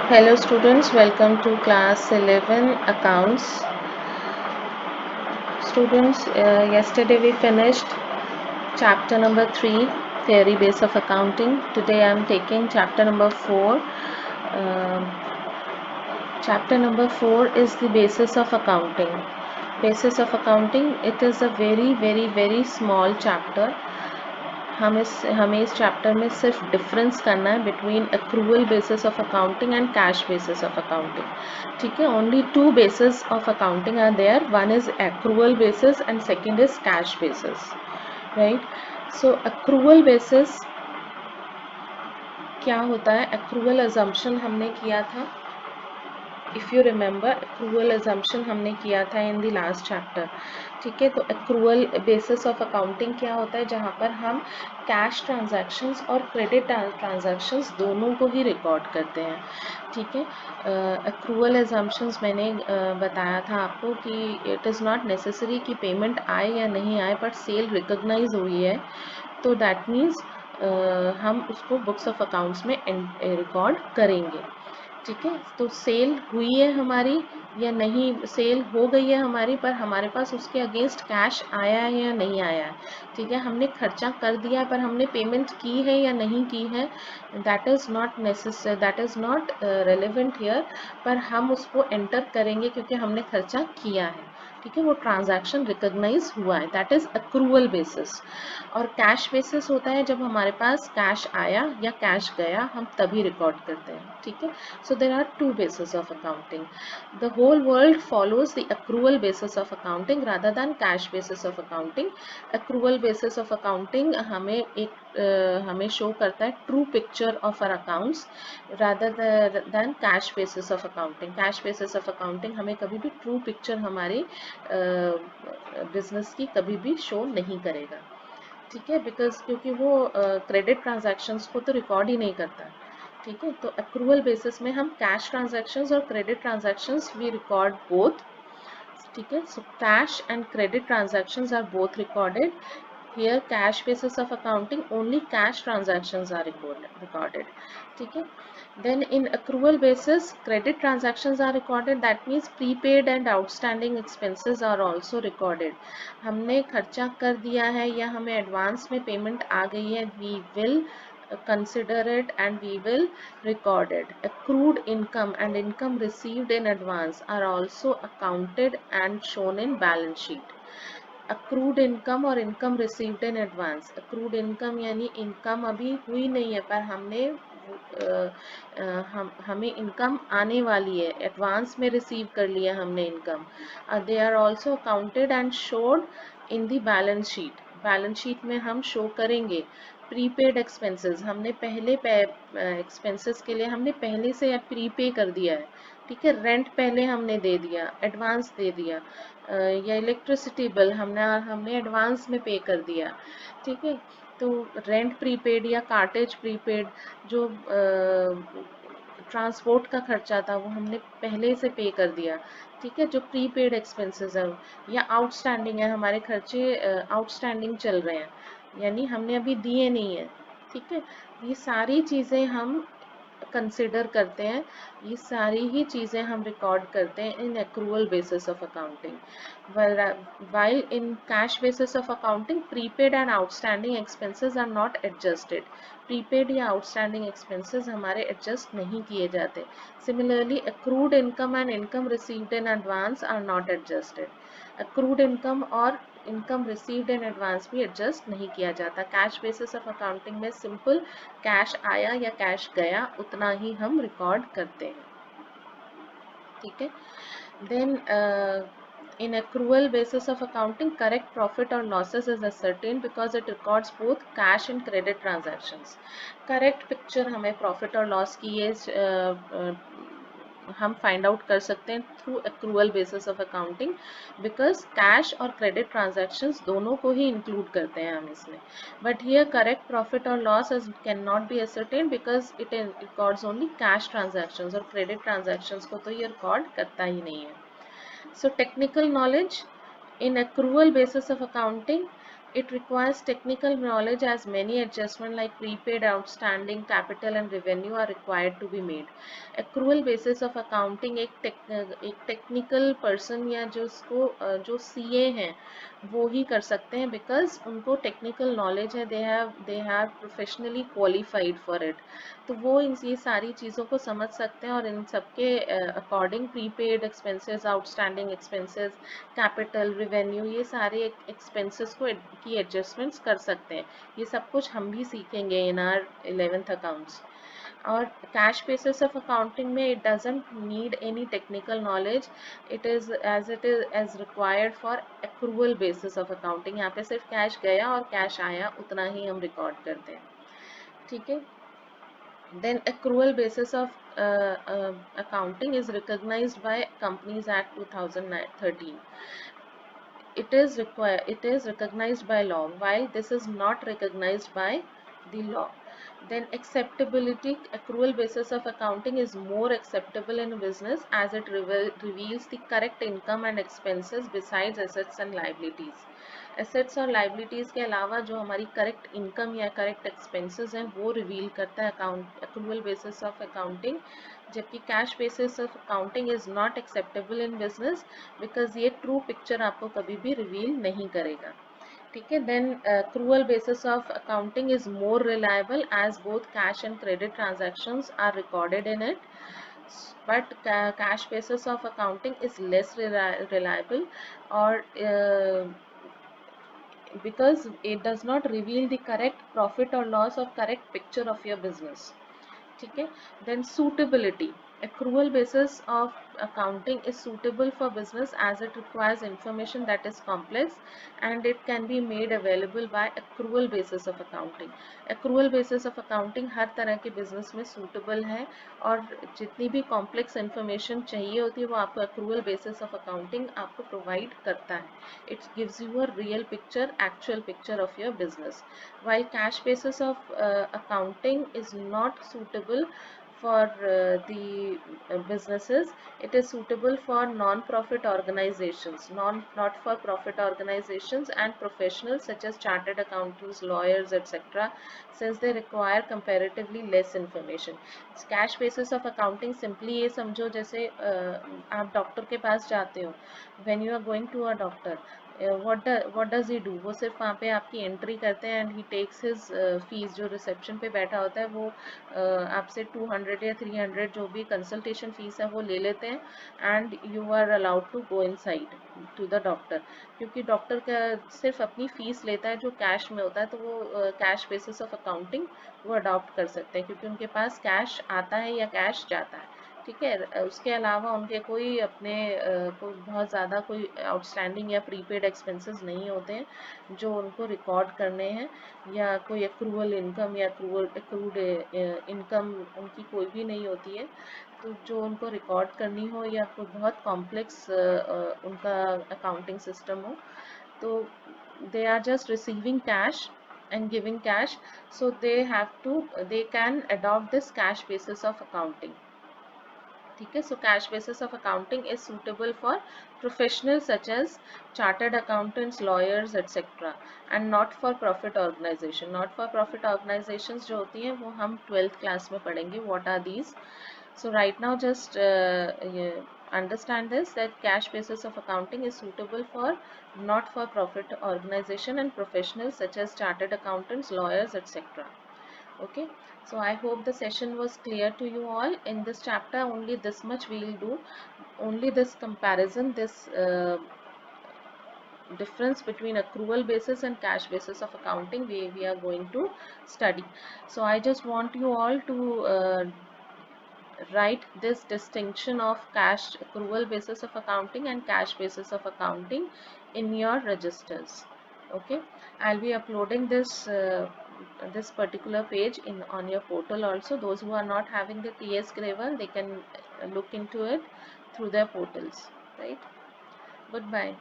Hello students, welcome to class 11 accounts. Students, yesterday we finished chapter number 3, theory base of accounting. Today I am taking chapter number 4. Chapter number 4 is the basis of accounting. Basis of accounting, it is a very small chapter. हमें इस chapter में सिर्फ difference करना है between accrual basis of accounting and cash basis of accounting. ठीक है, only two basis of accounting are there. One is accrual basis and second is cash basis. Right. So accrual basis क्या होता है? Accrual assumption हमने किया था. If you remember, accrual assumption हमने किया था इन द लास्ट चैप्टर. ठीक है, तो एक्रूवल बेसिस ऑफ अकाउंटिंग क्या होता है? जहाँ पर हम कैश ट्रांजैक्शंस और क्रेडिट ट्रांजैक्शंस दोनों को ही रिकॉर्ड करते हैं. ठीक है, एक्रूवल अजम्पशंस मैंने बताया था आपको कि इट इज़ नॉट नेसेसरी कि पेमेंट आए या नहीं आए, बट सेल रिकॉग्नाइज हुई है तो दैट मीन्स हम उसको बुक्स ऑफ अकाउंट्स में रिकॉर्ड करेंगे. ठीक है, तो सेल हुई है हमारी या नहीं, सेल हो गई है हमारी, पर हमारे पास उसके अगेंस्ट कैश आया है या नहीं आया है. ठीक है, हमने खर्चा कर दिया है पर हमने पेमेंट की है या नहीं की है, that is not necessary, that is not relevant here. पर हम उसको एंटर करेंगे क्योंकि हमने खर्चा किया है. ठीक है, वो ट्रांजैक्शन रिकॉग्नाइज हुआ है, दैट इज एक्रूवल बेसिस. और कैश बेसिस होता है जब हमारे पास कैश आया या कैश गया, हम तभी रिकॉर्ड करते हैं. ठीक है, so there are two bases of accounting. The whole world follows the accrual basis of accounting rather than cash basis of accounting. Accrual basis of accounting हमें शो करता है true picture of our accounts rather than cash basis of accounting. Cash basis of accounting हमें कभी भी true picture हमारे business की कभी भी शो नहीं करेगा. ठीक है, बिकॉज क्योंकि वो क्रेडिट ट्रांजैक्शंस को तो रिकॉर्ड ही नहीं करता. ठीक है, तो एक्रूवल बेसिस में हम कैश ट्रांजैक्शंस और credit transactions we record both. ठीक है, so cash and credit transactions are both recorded. Here cash basis of accounting, only cash transactions are recorded. ठीक है, then in accrual basis credit transactions are recorded. That means prepaid and outstanding expenses are also recorded. हमने खर्चा कर दिया है या हमें advance में पेमेंट आ गई है, we will consider it and we will record it. Accrued income and income received in advance are also accounted and shown in balance sheet. Accrued income और income received in advance. Accrued income यानी income अभी हुई नहीं है पर हमें income आने वाली है, एडवांस में रिसीव कर लिया हमने income. They are also accounted and showed in the balance sheet. Balance sheet में हम शो करेंगे. प्रीपेड एक्सपेंसेस, हमने पहले एक्सपेंसेस के लिए हमने पहले से या प्रीपे कर दिया है. ठीक है, रेंट पहले हमने दे दिया, एडवांस दे दिया, या इलेक्ट्रिसिटी बिल हमने एडवांस में पे कर दिया. ठीक है, तो रेंट प्रीपेड या कार्टेज प्रीपेड, जो ट्रांसपोर्ट का खर्चा था वो हमने पहले से पे कर दिया. ठीक है, जो प्रीपेड एक्सपेंसेस है या आउटस्टैंडिंग है, हमारे खर्चे आउटस्टैंडिंग चल रहे हैं यानी हमने अभी दिए नहीं है. ठीक है, ये सारी चीज़ें हम कंसिडर करते हैं, ये सारी ही चीज़ें हम रिकॉर्ड करते हैं in accrual basis of accounting. while in cash basis of accounting, prepaid and outstanding expenses are not adjusted. Prepaid या आउटस्टैंडिंग एक्सपेंसेस हमारे एडजस्ट नहीं किए जाते. Similarly accrued income and income received in advance are not adjusted. accrued income और income received in advance भी adjust नहीं किया जाता. कैश बेसिस ऑफ अकाउंटिंग में सिंपल कैश आया या कैश गया उतना ही हम रिकॉर्ड करते हैं. ठीक है, then in accrual basis of accounting, correct profit or losses is ascertained because it records both cash and credit transactions. correct picture हमें profit और loss की ये हम फाइंड आउट कर सकते हैं through accrual basis of accounting, because cash और credit transactions दोनों को ही इंक्लूड करते हैं हम इसमें. बट हियर करेक्ट प्रॉफिट और loss can not be ascertain because it records only cash transactions और क्रेडिट ट्रांजैक्शंस को तो ये रिकॉर्ड करता ही नहीं है. So technical knowledge in accrual basis of accounting, It requires technical knowledge as many adjustments like prepaid, outstanding, capital and revenue are required to be made. Accrual basis of accounting एक technical person या जो उसको जो CA हैं वो ही कर सकते हैं, बिकॉज उनको टेक्निकल नॉलेज है, they have professionally qualified for it. तो वो ये सारी चीज़ों को समझ सकते हैं और इन सबके according prepaid expenses, outstanding expenses, capital, revenue, ये सारे एक्सपेंसेस को की एडजस्टमेंट्स कर सकते हैं। ये सब कुछ हम भी सीखेंगे इन आर 11th अकाउंट्स। और कैश बेसिस ऑफ अकाउंटिंग में it doesn't need any technical knowledge, it is as required for accrual basis of accounting. यहाँ पे सिर्फ कैश गया और कैश आया उतना ही हम रिकॉर्ड करते हैं, ठीक है। Then accrual basis of accounting is recognized by Companies Act 2013. It is recognized by law, while this is not recognized by the law. Then acceptability, accrual basis of accounting is more acceptable in business as it reveals the correct income and expenses besides assets and liabilities. Assets और liabilities के अलावा जो हमारी correct income या correct expenses हैं वो reveal करता है account accrual basis of accounting, जबकि cash basis of accounting is not acceptable in business because ये ट्रू पिक्चर आपको कभी भी रिवील नहीं करेगा, ठीक है। Then accrual basis of accounting is more reliable as both cash and credit transactions are recorded in it, but cash basis of accounting is less reliable or because it does not reveal the correct profit or loss or correct picture of your business, ठीक है। Then suitability, accrual basis of accounting is suitable for business as it requires information that is complex and it can be made available by accrual basis of accounting. accrual basis of accounting हर तरह के business में suitable है और जितनी भी complex information चाहिए होती है वो आपको accrual basis of accounting आपको provide करता है. It gives you a real picture, actual picture of your business. While cash basis of accounting is not suitable for the businesses, it is suitable for non-profit organizations, not for profit organizations and professionals such as chartered accountants, lawyers, etc., since they require comparatively less information. Cash basis of accounting simply ये समझो जैसे आप doctor के पास जाते हो, when you are going to a doctor, what does he do? वो सिर्फ वहाँ पे आपकी एंट्री करते हैं and he takes his fees, जो रिसेप्शन पे बैठा होता है वो आपसे 200 या 300 जो भी कंसल्टेशन फीस है वो ले लेते हैं and you are allowed to go inside to the doctor, क्योंकि डॉक्टर का सिर्फ अपनी फीस लेता है जो कैश में होता है, तो वो कैश बेसिस ऑफ अकाउंटिंग वो अडॉप्ट कर सकते हैं क्योंकि उनके पास कैश आता है या कैश जाता है, ठीक है। उसके अलावा उनके कोई अपने कोई बहुत ज़्यादा कोई आउटस्टैंडिंग या प्रीपेड एक्सपेंसेस नहीं होते हैं जो उनको रिकॉर्ड करने हैं, या कोई एक्रूवल इनकम या एक्रूड इनकम उनकी कोई भी नहीं होती है, तो जो उनको रिकॉर्ड करनी हो या कोई बहुत कॉम्प्लेक्स उनका अकाउंटिंग सिस्टम हो, तो they are just receiving cash and giving cash, so they can adopt this cash basis of accounting, ठीक है। So cash basis of accounting is suitable for professional such as chartered accountants, lawyers etcetera, and not for profit organisation. Not for profit organisation जो होती हैं वो हम 12th class में पढ़ेंगे, what are these. So right now just understand this, that cash basis of accounting is suitable for not for profit organization and professionals such as chartered accountants, lawyers, etc. Okay, so I hope the session was clear to you all. In this chapter only this much we will do, only this comparison, this difference between accrual basis and cash basis of accounting we are going to study. So I just want you all to write this distinction of cash accrual basis of accounting and cash basis of accounting in your registers. Okay, I'll be uploading this particular page on your portal also. Those who are not having the TS Graver, they can look into it through their portals, right? Goodbye.